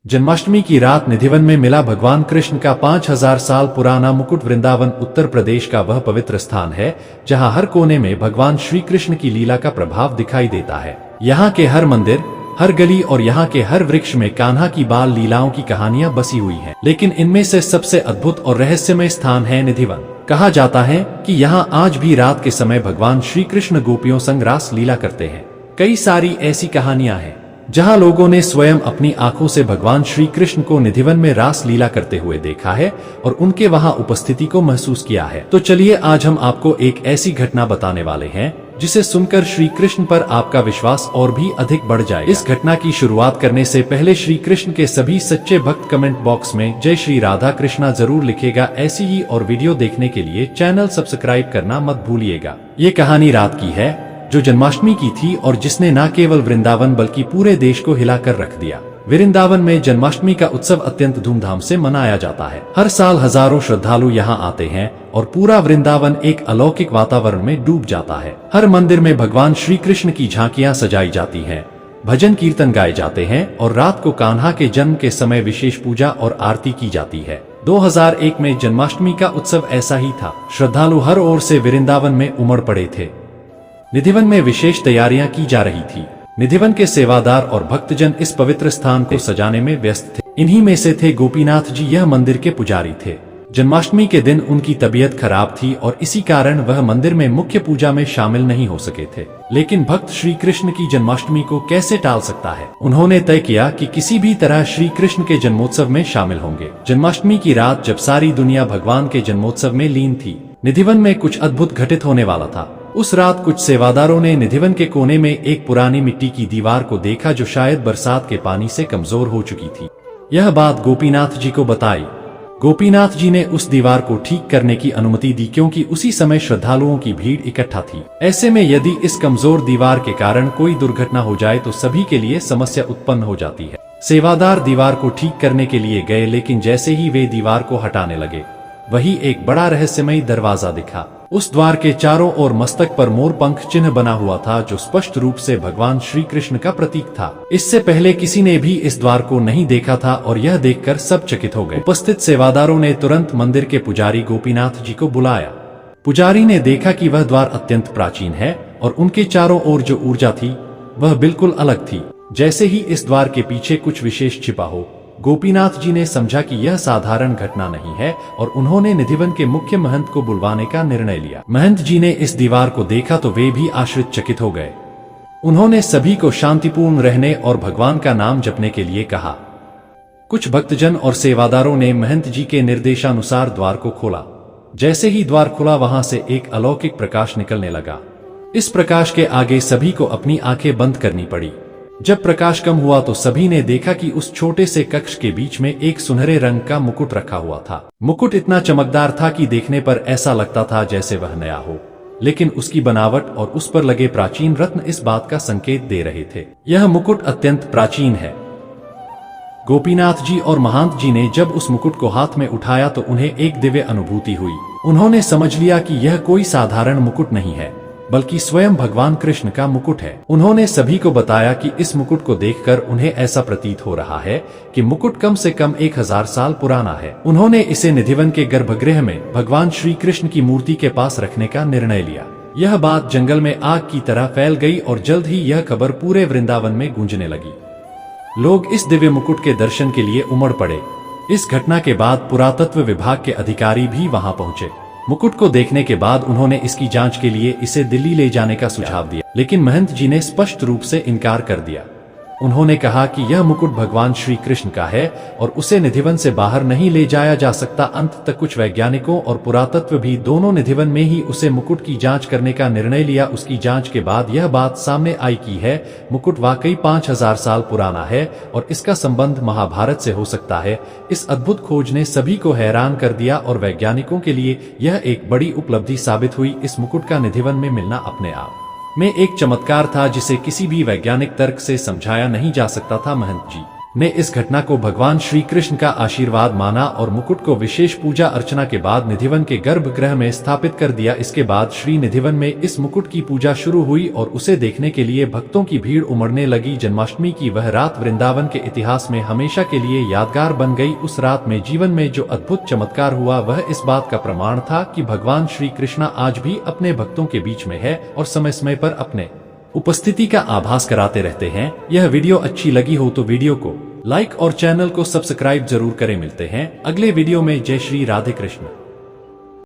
जन्माष्टमी की रात निधिवन में मिला भगवान कृष्ण का 5000 साल पुराना मुकुट। वृंदावन उत्तर प्रदेश का वह पवित्र स्थान है जहां हर कोने में भगवान श्री कृष्ण की लीला का प्रभाव दिखाई देता है। यहाँ के हर मंदिर, हर गली और यहाँ के हर वृक्ष में कान्हा की बाल लीलाओं की कहानियां बसी हुई हैं। लेकिन इनमें से सबसे अद्भुत और रहस्यमय स्थान है निधिवन। कहा जाता है कि यहाँ आज भी रात के समय भगवान श्री कृष्ण गोपियों संग रास लीला करते हैं। कई सारी ऐसी कहानियां हैं जहां लोगों ने स्वयं अपनी आंखों से भगवान श्री कृष्ण को निधिवन में रास लीला करते हुए देखा है और उनके वहां उपस्थिति को महसूस किया है। तो चलिए आज हम आपको एक ऐसी घटना बताने वाले हैं जिसे सुनकर श्री कृष्ण पर आपका विश्वास और भी अधिक बढ़ जाए। इस घटना की शुरुआत करने से पहले श्री कृष्ण के सभी सच्चे भक्त कमेंट बॉक्स में जय श्री राधा कृष्णा जरूर लिखेगा। ऐसी ही और वीडियो देखने के लिए चैनल सब्सक्राइब करना मत भूलिएगा। ये कहानी रात की है जो जन्माष्टमी की थी और जिसने न केवल वृंदावन बल्कि पूरे देश को हिलाकर रख दिया। वृंदावन में जन्माष्टमी का उत्सव अत्यंत धूमधाम से मनाया जाता है। हर साल हजारों श्रद्धालु यहाँ आते हैं और पूरा वृंदावन एक अलौकिक वातावरण में डूब जाता है। हर मंदिर में भगवान श्री कृष्ण की झांकियां सजाई जाती हैं, भजन कीर्तन गाए जाते हैं और रात को कान्हा के जन्म के समय विशेष पूजा और आरती की जाती है। 2001 में जन्माष्टमी का उत्सव ऐसा ही था। श्रद्धालु हर ओर से वृंदावन में उमड़ पड़े थे। निधिवन में विशेष तैयारियां की जा रही थी। निधिवन के सेवादार और भक्तजन इस पवित्र स्थान को सजाने में व्यस्त थे। इन्हीं में से थे गोपीनाथ जी। यह मंदिर के पुजारी थे। जन्माष्टमी के दिन उनकी तबीयत खराब थी और इसी कारण वह मंदिर में मुख्य पूजा में शामिल नहीं हो सके थे। लेकिन भक्त श्री कृष्ण की जन्माष्टमी को कैसे टाल सकता है। उन्होंने तय किया कि किसी भी तरह श्री कृष्ण के जन्मोत्सव में शामिल होंगे। जन्माष्टमी की रात जब सारी दुनिया भगवान के जन्मोत्सव में लीन थी, निधिवन में कुछ अद्भुत घटित होने वाला था। उस रात कुछ सेवादारों ने निधिवन के कोने में एक पुरानी मिट्टी की दीवार को देखा जो शायद बरसात के पानी से कमजोर हो चुकी थी। यह बात गोपीनाथ जी को बताई। गोपीनाथ जी ने उस दीवार को ठीक करने की अनुमति दी क्योंकि उसी समय श्रद्धालुओं की भीड़ इकट्ठा थी। ऐसे में यदि इस कमजोर दीवार के कारण कोई दुर्घटना हो जाए तो सभी के लिए समस्या उत्पन्न हो जाती है। सेवादार दीवार को ठीक करने के लिए गए, लेकिन जैसे ही वे दीवार को हटाने लगे वही एक बड़ा रहस्यमयी दरवाजा दिखा। उस द्वार के चारों ओर मस्तक पर मोर पंख चिन्ह बना हुआ था जो स्पष्ट रूप से भगवान श्री कृष्ण का प्रतीक था। इससे पहले किसी ने भी इस द्वार को नहीं देखा था और यह देखकर सब चकित हो गए। उपस्थित सेवादारों ने तुरंत मंदिर के पुजारी गोपीनाथ जी को बुलाया। पुजारी ने देखा कि वह द्वार अत्यंत प्राचीन है और उनके चारों ओर जो ऊर्जा थी वह बिल्कुल अलग थी, जैसे ही इस द्वार के पीछे कुछ विशेष छिपा हो। गोपीनाथ जी ने समझा कि यह साधारण घटना नहीं है और उन्होंने निधिवन के मुख्य महंत को बुलवाने का निर्णय लिया। महंत जी ने इस दीवार को देखा तो वे भी आश्चर्यचकित हो गए। उन्होंने सभी को शांतिपूर्ण रहने और भगवान का नाम जपने के लिए कहा। कुछ भक्तजन और सेवादारों ने महंत जी के निर्देशानुसार द्वार को खोला। जैसे ही द्वार खुला वहां से एक अलौकिक प्रकाश निकलने लगा। इस प्रकाश के आगे सभी को अपनी आंखें बंद करनी पड़ी। जब प्रकाश कम हुआ तो सभी ने देखा कि उस छोटे से कक्ष के बीच में एक सुनहरे रंग का मुकुट रखा हुआ था। मुकुट इतना चमकदार था कि देखने पर ऐसा लगता था जैसे वह नया हो, लेकिन उसकी बनावट और उस पर लगे प्राचीन रत्न इस बात का संकेत दे रहे थे यह मुकुट अत्यंत प्राचीन है। गोपीनाथ जी और महंत जी ने जब उस मुकुट को हाथ में उठाया तो उन्हें एक दिव्य अनुभूति हुई। उन्होंने समझ लिया कि यह कोई साधारण मुकुट नहीं है बल्कि स्वयं भगवान कृष्ण का मुकुट है। उन्होंने सभी को बताया कि इस मुकुट को देखकर उन्हें ऐसा प्रतीत हो रहा है कि मुकुट कम से कम 1000 साल पुराना है। उन्होंने इसे निधिवन के गर्भगृह में भगवान श्री कृष्ण की मूर्ति के पास रखने का निर्णय लिया। यह बात जंगल में आग की तरह फैल गई और जल्द ही यह खबर पूरे वृंदावन में गूंजने लगी। लोग इस दिव्य मुकुट के दर्शन के लिए उमड़ पड़े। इस घटना के बाद पुरातत्व विभाग के अधिकारी भी वहां पहुंचे। मुकुट को देखने के बाद उन्होंने इसकी जांच के लिए इसे दिल्ली ले जाने का सुझाव दिया, लेकिन महंत जी ने स्पष्ट रूप से इनकार कर दिया। उन्होंने कहा कि यह मुकुट भगवान श्री कृष्ण का है और उसे निधिवन से बाहर नहीं ले जाया जा सकता। अंत तक कुछ वैज्ञानिकों और पुरातत्व भी दोनों निधिवन में ही उसे मुकुट की जांच करने का निर्णय लिया। उसकी जांच के बाद यह बात सामने आई कि है मुकुट वाकई 5000 साल पुराना है और इसका संबंध महाभारत से हो सकता है। इस अद्भुत खोज ने सभी को हैरान कर दिया और वैज्ञानिकों के लिए यह एक बड़ी उपलब्धि साबित हुई। इस मुकुट का निधिवन में मिलना अपने आप में एक चमत्कार था जिसे किसी भी वैज्ञानिक तर्क से समझाया नहीं जा सकता था। महंत जी ने इस घटना को भगवान श्री कृष्ण का आशीर्वाद माना और मुकुट को विशेष पूजा अर्चना के बाद निधिवन के गर्भगृह में स्थापित कर दिया। इसके बाद श्री निधिवन में इस मुकुट की पूजा शुरू हुई और उसे देखने के लिए भक्तों की भीड़ उमड़ने लगी। जन्माष्टमी की वह रात वृंदावन के इतिहास में हमेशा के लिए यादगार बन गई। उस रात में जीवन में जो अद्भुत चमत्कार हुआ वह इस बात का प्रमाण था कि भगवान श्री कृष्ण आज भी अपने भक्तों के बीच में है और समय समय पर अपने उपस्थिति का आभास कराते रहते हैं। यह वीडियो अच्छी लगी हो तो वीडियो को लाइक और चैनल को सब्सक्राइब जरूर करें। मिलते हैं अगले वीडियो में। जय श्री राधे कृष्ण।